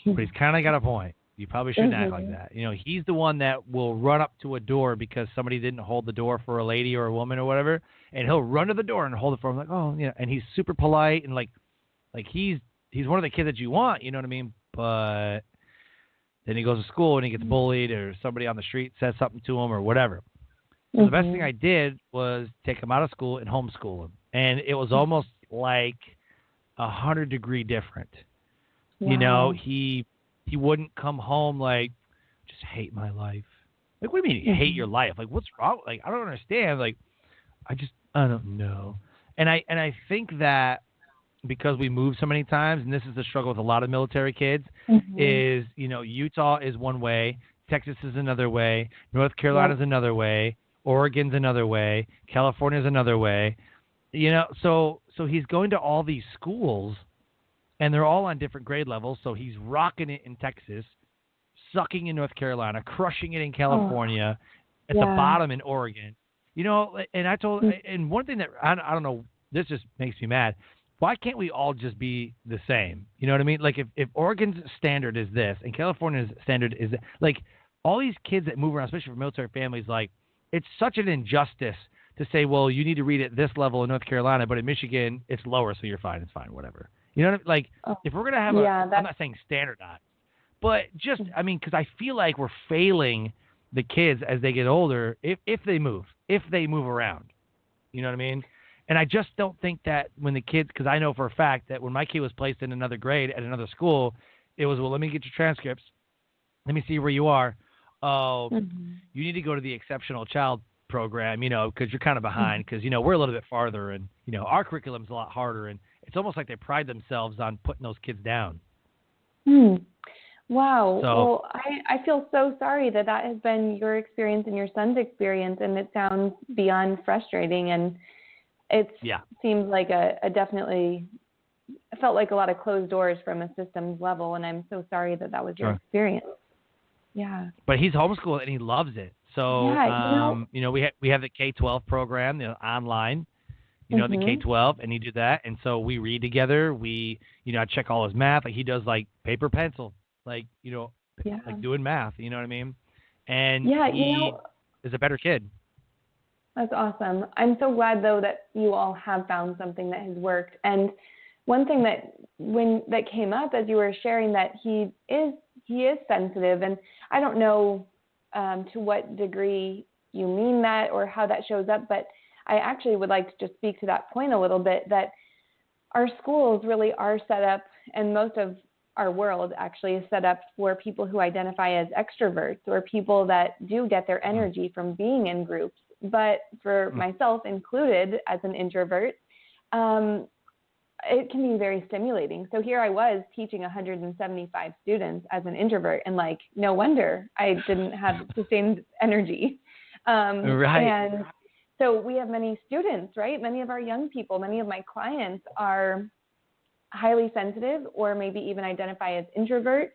but he's kind of got a point. You probably shouldn't act like that. He's the one that will run up to a door because somebody didn't hold the door for a lady or a woman or whatever, and he'll run to the door and hold it for him, like, oh, and he's super polite, and like he's one of the kids that you want, you know what I mean? But then he goes to school and he gets bullied, or somebody on the street says something to him or whatever. So the best thing I did was take him out of school and homeschool him. And it was almost like 100-degree different. Wow. He wouldn't come home like, just hate my life. Like, what do you mean you hate your life? Like, what's wrong? Like, I don't understand. Like, I don't know. And I think that because we move so many times, and this is the struggle with a lot of military kids, is, Utah is one way, Texas is another way, North Carolina is another way, Oregon's another way, California's another way. So he's going to all these schools, and they're all on different grade levels. So he's rocking it in Texas, sucking in North Carolina, crushing it in California, at the bottom in Oregon. And one thing that I don't know, this just makes me mad. Why can't we all just be the same? You know what I mean? Like, if Oregon's standard is this and California's standard is that, like, all these kids that move around, especially for military families, like, it's such an injustice to say, well, you need to read at this level in North Carolina, but in Michigan it's lower, so you're fine. It's fine, whatever. You know what I mean? Like, if we're going to have I'm not saying standardized, but just, I mean, because I feel like we're failing the kids as they get older if they move around. You know what I mean? And I just don't think that when the kids, because I know for a fact that when my kid was placed in another grade at another school, it was, well, let me get your transcripts. Let me see where you are. Oh, you need to go to the exceptional child program, because you're kind of behind, because, we're a little bit farther, and, our curriculum's a lot harder, and it's almost like they pride themselves on putting those kids down. Wow. So, well, I feel so sorry that has been your experience and your son's experience, and it sounds beyond frustrating, and it seems like a definitely felt like a lot of closed doors from a systems level, and I'm so sorry that was your experience. Yeah. But he's homeschooled and he loves it. So, we have the K-12 program, online, the K-12, and he did that. And so we read together. We, I check all his math. Like, he does like paper pencil, like, like doing math, you know what I mean? And he is a better kid. That's awesome. I'm so glad, though, that you all have found something that has worked. And one thing that came up as you were sharing, that he is sensitive, and I don't know to what degree you mean that or how that shows up, but I actually would like to just speak to that point a little bit, that our schools really are set up, and most of our world actually is set up for people who identify as extroverts, or people that do get their energy from being in groups. But for myself included as an introvert, it can be very stimulating. So here I was teaching 175 students as an introvert, and like, no wonder I didn't have sustained energy. Right. And so we have many students, right? Many of our young people, many of my clients are highly sensitive or maybe even identify as introvert.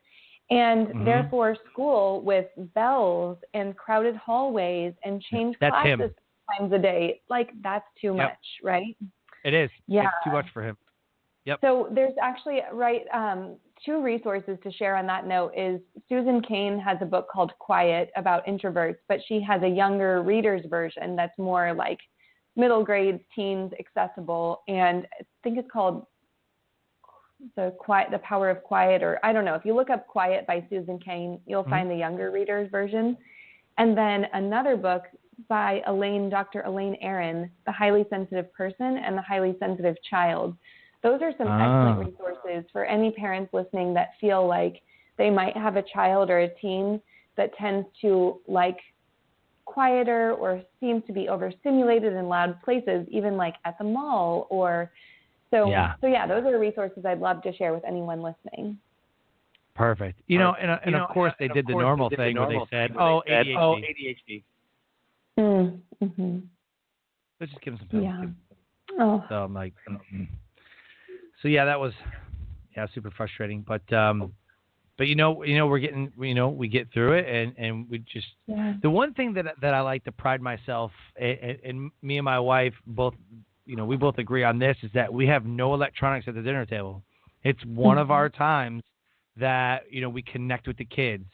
And therefore school with bells and crowded hallways and change classes times a day, like that's too much, right? It is. Yeah. It's too much for him. Yep. So there's actually, two resources to share on that note is Susan Cain has a book called Quiet about introverts, but she has a younger reader's version that's more like middle grades, teens, accessible. And I think it's called The Power of Quiet, or I don't know. If you look up Quiet by Susan Cain, you'll find the younger reader's version. And then another book by Dr. Elaine Aron, The Highly Sensitive Person and the Highly Sensitive Child. Those are some excellent resources for any parents listening that feel like they might have a child or a teen that tends to like quieter or seems to be overstimulated in loud places, even like at the mall or so yeah, those are resources I'd love to share with anyone listening. Perfect. And of course they did the normal thing where they said, ADHD. Mm-hmm. Let's just give them some pills. Yeah. Oh. So I'm like, so yeah, that was, super frustrating. But we're getting, we get through it, and we just, the one thing that I like to pride myself, and me and my wife both, we both agree on this, is that we have no electronics at the dinner table. It's one of our times that, we connect with the kids,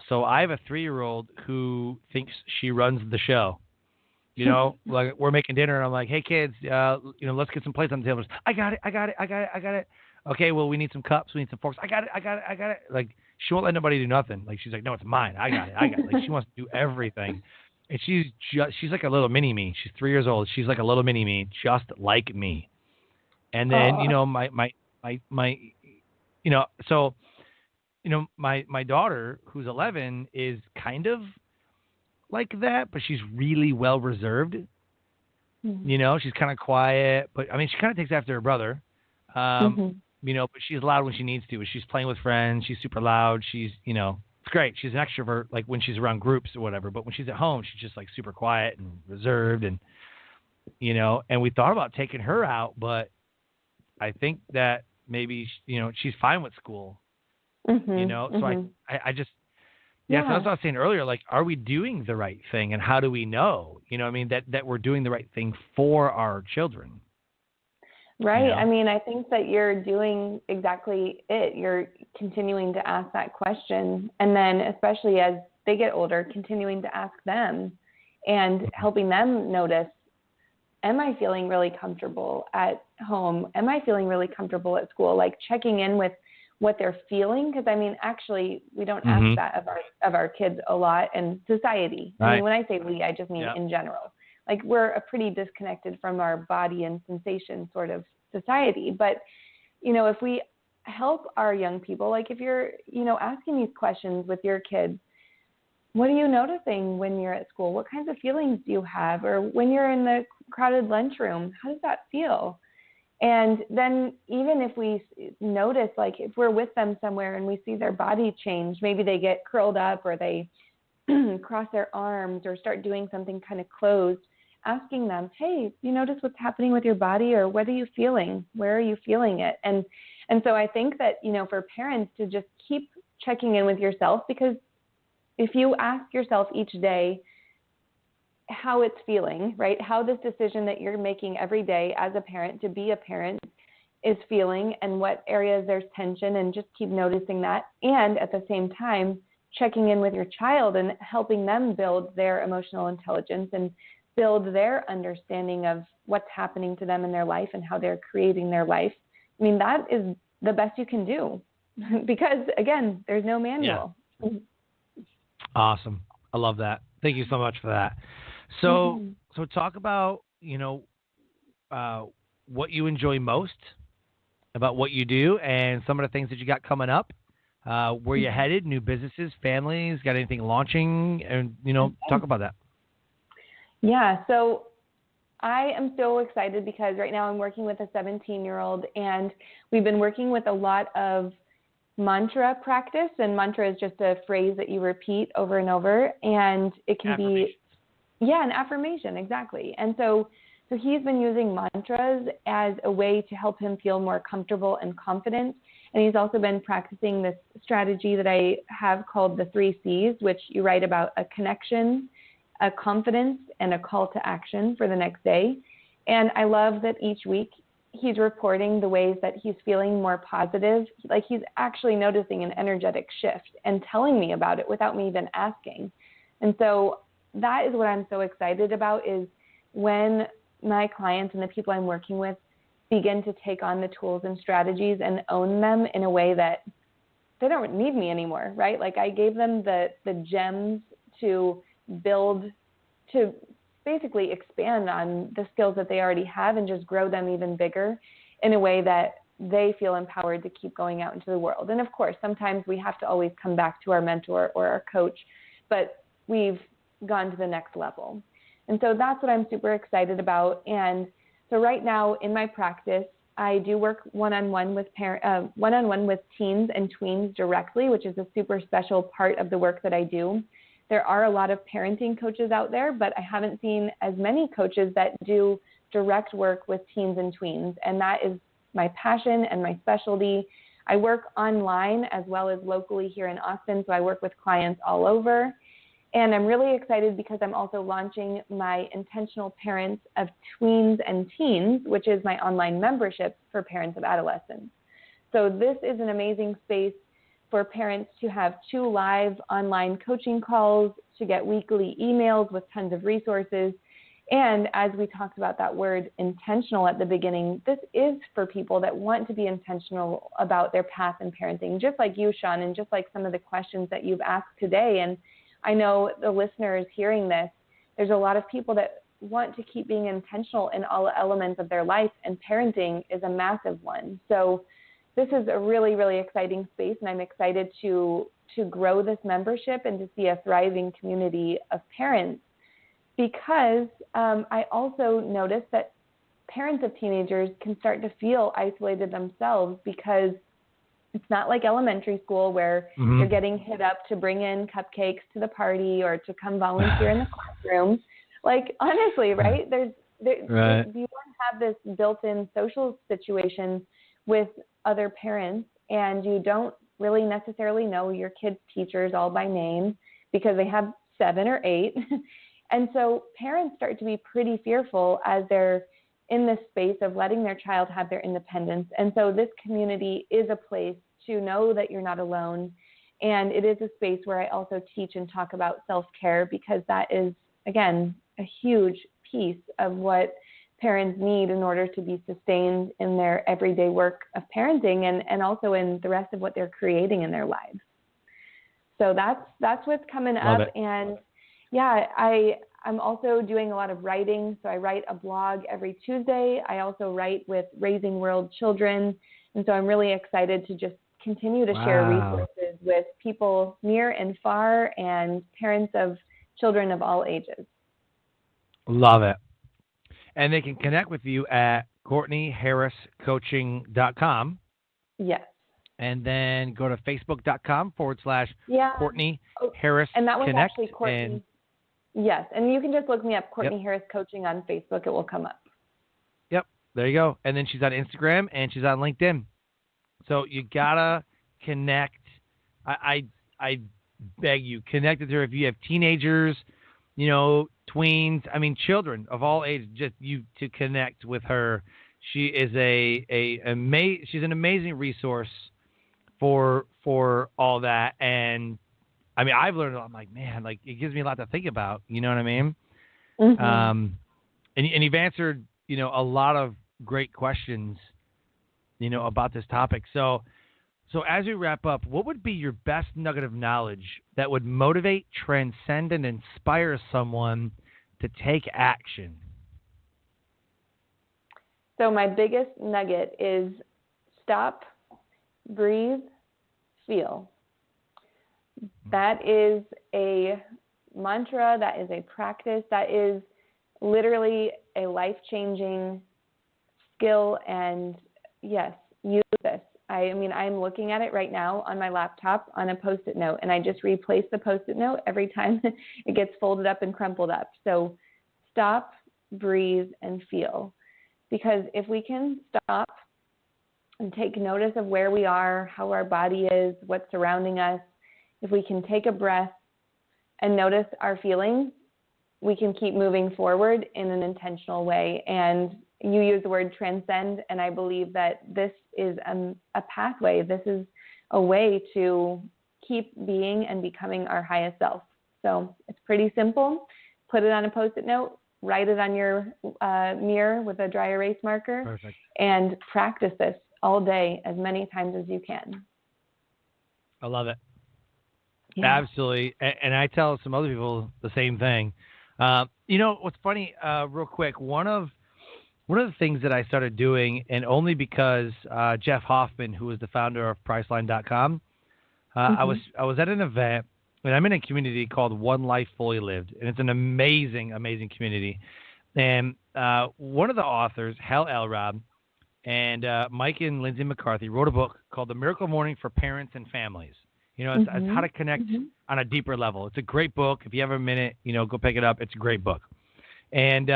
So I have a 3-year-old who thinks she runs the show. Like we're making dinner and I'm like, hey kids, let's get some plates on the table. I got it. Okay, well, we need some cups, we need some forks. I got it. Like she won't let nobody do nothing. Like she's like, no, it's mine. I got it. Like she wants to do everything. And she's like a little mini me. She's 3 years old. She's like a little mini me, just like me. And then, my daughter, who's 11, is kind of like that, but she's really well reserved. She's kind of quiet, but I mean, she kind of takes after her brother. But she's loud when she needs to. She's playing with friends. She's super loud. She's, it's great. She's an extrovert, like when she's around groups or whatever. But when she's at home, she's just like super quiet and reserved, and and we thought about taking her out, but I think that maybe she's fine with school. So I just. Yeah, so that's what I was saying earlier. Like, are we doing the right thing, and how do we know? That we're doing the right thing for our children. Right. I mean, I think that you're doing exactly it. You're continuing to ask that question, and then especially as they get older, continuing to ask them and helping them notice, am I feeling really comfortable at home? Am I feeling really comfortable at school? Like checking in with what they're feeling, because I mean, actually, we don't ask that of our kids a lot in society. Right. I mean, when I say we, I just mean in general. Like we're a pretty disconnected from our body and sensation sort of society. But if we help our young people, like if you're asking these questions with your kids, what are you noticing when you're at school? What kinds of feelings do you have? Or when you're in the crowded lunchroom, how does that feel? And then even if we notice, like if we're with them somewhere and we see their body change, maybe they get curled up or they cross their arms or start doing something kind of closed, asking them, hey, you notice what's happening with your body, or what are you feeling? Where are you feeling it? And so I think that, for parents to just keep checking in with yourself, because if you ask yourself each day how it's feeling, right? How this decision that you're making every day as a parent to be a parent is feeling, and what areas there's tension, and just keep noticing that. And at the same time, checking in with your child and helping them build their emotional intelligence and build their understanding of what's happening to them in their life and how they're creating their life. I mean, that is the best you can do because, again, there's no manual. Yeah. Awesome. I love that. Thank you so much for that. So talk about, what you enjoy most about what you do and some of the things that you got coming up. Where you headed, new businesses, families, got anything launching, and, talk about that. Yeah. So I am so excited because right now I'm working with a 17-year-old, and we've been working with a lot of mantra practice, and mantra is just a phrase that you repeat over and over, and it can be, an affirmation, exactly. And so he's been using mantras as a way to help him feel more comfortable and confident. And he's also been practicing this strategy that I have called the 3 C's, which you write about: a connection, a confidence, and a call to action for the next day. And I love that each week he's reporting the ways that he's feeling more positive. Like, he's actually noticing an energetic shift and telling me about it without me even asking. And so that is what I'm so excited about, is when my clients and the people I'm working with begin to take on the tools and strategies and own them in a way that they don't need me anymore, right? Like, I gave them the gems to build, to basically expand on the skills that they already have and just grow them even bigger in a way that they feel empowered to keep going out into the world. And of course, sometimes we have to always come back to our mentor or our coach, but we've gone to the next level. And so that's what I'm super excited about. And so right now in my practice, I do work one-on-one with teens and tweens directly, which is a super special part of the work that I do. There are a lot of parenting coaches out there, but I haven't seen as many coaches that do direct work with teens and tweens. And that is my passion and my specialty. I work online as well as locally here in Austin, so I work with clients all over. And I'm really excited because I'm also launching my Intentional Parents of Tweens and Teens, which is my online membership for parents of adolescents. So this is an amazing space for parents to have 2 live online coaching calls, to get weekly emails with tons of resources. And as we talked about that word intentional at the beginning, this is for people that want to be intentional about their path in parenting, just like you, Sean, and just like some of the questions that you've asked today. And I know the listeners hearing this, there's a lot of people that want to keep being intentional in all elements of their life, and parenting is a massive one. So this is a really, really exciting space, and I'm excited to grow this membership and to see a thriving community of parents, because I also noticed that parents of teenagers can start to feel isolated themselves, because it's not like elementary school where you're getting hit up to bring in cupcakes to the party or to come volunteer in the classroom. Like, honestly, right? You don't have this built-in social situation with other parents, and you don't really necessarily know your kids' teachers all by name because they have 7 or 8. And so parents start to be pretty fearful as they're in this space of letting their child have their independence. And so this community is a place to know that you're not alone. And it is a space where I also teach and talk about self-care, because that is, again, a huge piece of what parents need in order to be sustained in their everyday work of parenting, and also in the rest of what they're creating in their lives. So that's what's coming up. And yeah, I'm also doing a lot of writing. So I write a blog every Tuesday. I also write with Raising World Children. And so I'm really excited to just continue to share resources with people near and far, and parents of children of all ages. Love it. And they can connect with you at CourtneyHarrisCoaching.com. Yes. And then go to Facebook.com/Courtney Harris And that was Connect. actually Courtney. Yes. And you can just look me up, Courtney Harris Coaching on Facebook. It will come up. Yep. There you go. And then she's on Instagram and she's on LinkedIn. So you gotta connect. I beg you, connect with her. If you have teenagers, tweens, children of all ages, just you to connect with her. She is she's an amazing resource for all that. And I've learned a lot. I'm like, man, like, it gives me a lot to think about. You know what I mean? And you've answered, a lot of great questions, about this topic. So as we wrap up, what would be your best nugget of knowledge that would motivate, transcend, and inspire someone to take action? So my biggest nugget is stop, breathe, feel. That is a mantra, that is a practice, that is literally a life-changing skill. And yes, use this I mean, I'm looking at it right now on my laptop on a Post-it note, and I just replace the Post-it note every time it gets folded up and crumpled up. So stop, breathe, and feel. Because if we can stop and take notice of where we are, how our body is, what's surrounding us, if we can take a breath and notice our feelings, we can keep moving forward in an intentional way. And you use the word transcend, and I believe that this is a pathway. This is a way to keep being and becoming our highest self. So it's pretty simple. Put it on a Post-it note, write it on your mirror with a dry erase marker. Perfect. And practice this all day as many times as you can. I love it. Yeah. Absolutely. And I tell some other people the same thing. You know, what's funny, real quick, one of the things that I started doing, and only because Jeff Hoffman, who is the founder of Priceline.com, I was at an event, and I'm in a community called One Life Fully Lived, and it's an amazing, amazing community. And one of the authors, Hal Elrod, and Mike and Lindsay McCarthy wrote a book called The Miracle Morning for Parents and Families. You know, it's how to connect on a deeper level. It's a great book. If you have a minute, you know, go pick it up. It's a great book. And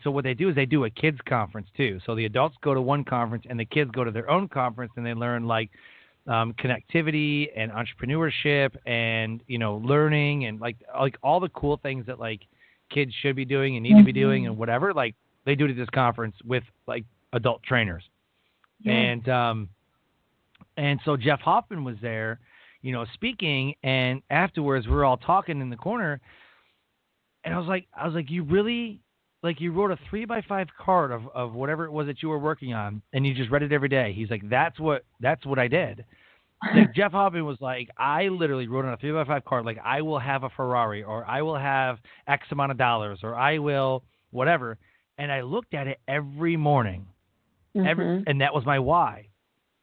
so what they do is they do a kids conference too. So the adults go to one conference and the kids go to their own conference, and they learn like connectivity and entrepreneurship and, you know, learning and like all the cool things that like kids should be doing and need to be doing and whatever. Like they do it at this conference with like adult trainers. And so Jeff Hoffman was there, you know, speaking, and afterwards we were all talking in the corner, and I was like, you really, like, you wrote a 3x5 card of whatever it was that you were working on, and you just read it every day. He's like, that's what I did. Like Jeff Hoffman was like, I literally wrote on a 3x5 card, like, I will have a Ferrari, or I will have X amount of dollars, or I will whatever, and I looked at it every morning, and that was my why.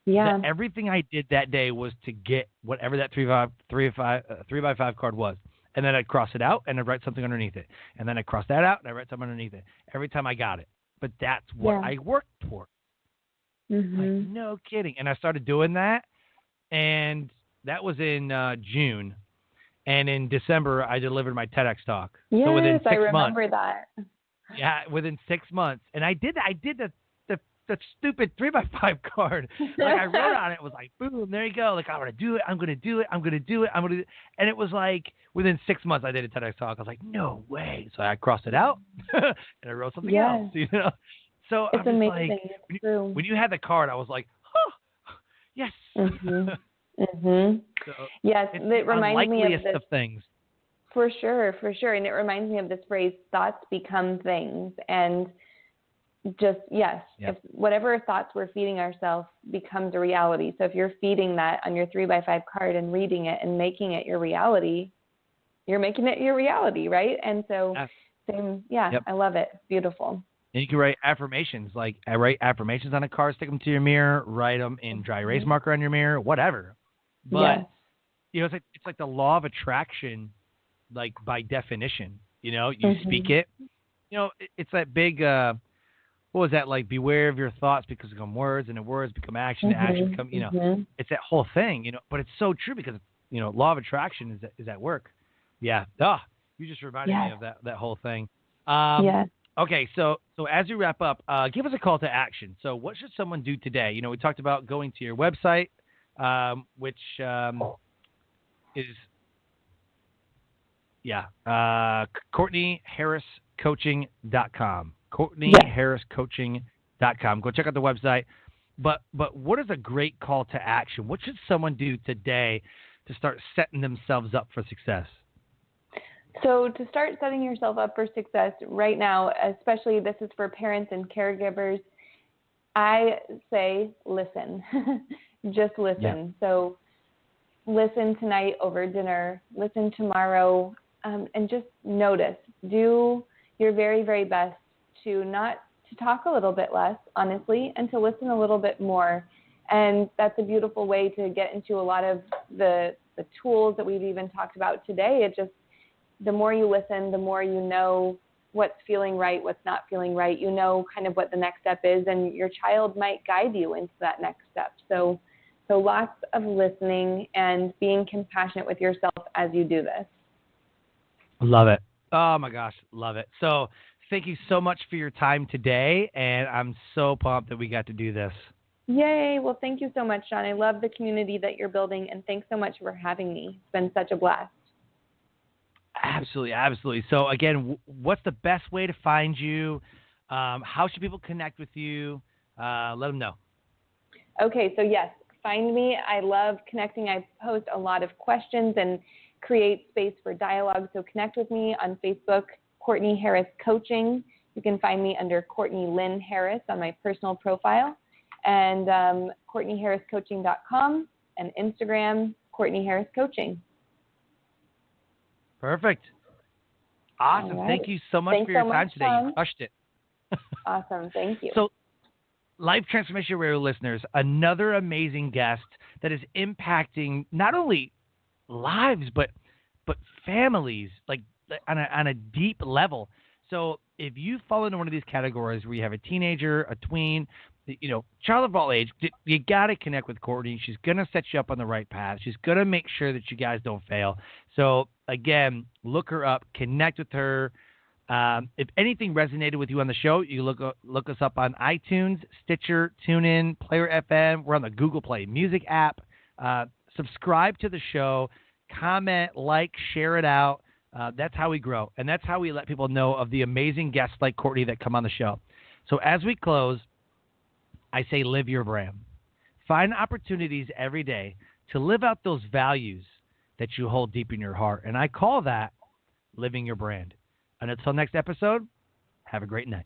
Yeah. That everything I did that day was to get whatever that 3x5 card was. And then I'd cross it out and I'd write something underneath it. And then I'd cross that out and I'd write something underneath it. Every time I got it. But that's what I worked for. Like, no kidding. And I started doing that. And that was in June. And in December, I delivered my TEDx talk. Yes, so within 6 I remember months, that. Yeah, within 6 months. And I did the stupid 3x5 card. Like I wrote on it, was like, boom, there you go. Like, I'm going to do it. I'm going to do it. I'm going to do it. I'm going to do it. And it was like within 6 months I did a TEDx talk. I was like, no way. So I crossed it out and I wrote something else, you know? So it's I'm amazing. like, it's true. when you had the card, I was like, oh, yes. So yes, it's it reminds me of this. Of things. For sure. And it reminds me of this phrase, thoughts become things. And just, if whatever thoughts we're feeding ourselves becomes a reality. So if you're feeding that on your 3x5 card and reading it and making it your reality, you're making it your reality, right? And so I love it. It's beautiful. And you can write affirmations. Like I write affirmations on a card, stick them to your mirror, write them in dry erase marker on your mirror, whatever. But you know, it's like the law of attraction, like by definition. You know, you speak it. You know, it's that big. What was that, like? Beware of your thoughts because they become words, and the words become action. Action become. You know, it's that whole thing. You know, but it's so true because you know, law of attraction is at work. Yeah. You just reminded me of that whole thing. Okay, so as we wrap up, give us a call to action. So what should someone do today? You know, we talked about going to your website, which is CourtneyHarrisCoaching.com. CourtneyHarrisCoaching.com. Go check out the website. But what is a great call to action? What should someone do today to start setting themselves up for success? So to start setting yourself up for success right now, especially this is for parents and caregivers, I say listen. Just listen. Yeah. So listen tonight over dinner, listen tomorrow, and just notice. Do your very, very best to talk a little bit less, honestly, and to listen a little bit more. And that's a beautiful way to get into a lot of the tools that we've even talked about today. The more you listen, the more you know what's feeling right, what's not feeling right. You know kind of what the next step is, and your child might guide you into that next step. So So lots of listening and being compassionate with yourself as you do this. Love it. Oh my gosh, love it. So thank you so much for your time today, and I'm so pumped that we got to do this. Yay. Well, thank you so much, Sean. I love the community that you're building, and thanks so much for having me. It's been such a blast. Absolutely, absolutely. So again, what's the best way to find you? How should people connect with you? Let them know. Okay, so yes, find me. I love connecting. I post a lot of questions and create space for dialogue. So connect with me on Facebook, Courtney Harris Coaching. You can find me under Courtney Lynn Harris on my personal profile, and CourtneyHarrisCoaching.com, and Instagram, Courtney Harris Coaching. Perfect. Awesome. Right. Thank you so much Thanks for your so time much, today. Sean. You crushed it. Awesome. Thank you. So, Life Transformation Radio listeners, another amazing guest that is impacting not only lives but families, like on a deep level. So if you fall into one of these categories where you have a teenager, a tween, child of all age, you got to connect with Courtney. She's going to set you up on the right path. She's going to make sure that you guys don't fail. So again, look her up, connect with her. If anything resonated with you on the show, you look us up on iTunes, Stitcher, TuneIn, Player FM. We're on the Google Play Music app. Subscribe to the show, comment, like, share it out. That's how we grow, and that's how we let people know of the amazing guests like Courtney that come on the show. So as we close, I say live your brand. Find opportunities every day to live out those values that you hold deep in your heart, and I call that living your brand. And until next episode, have a great night.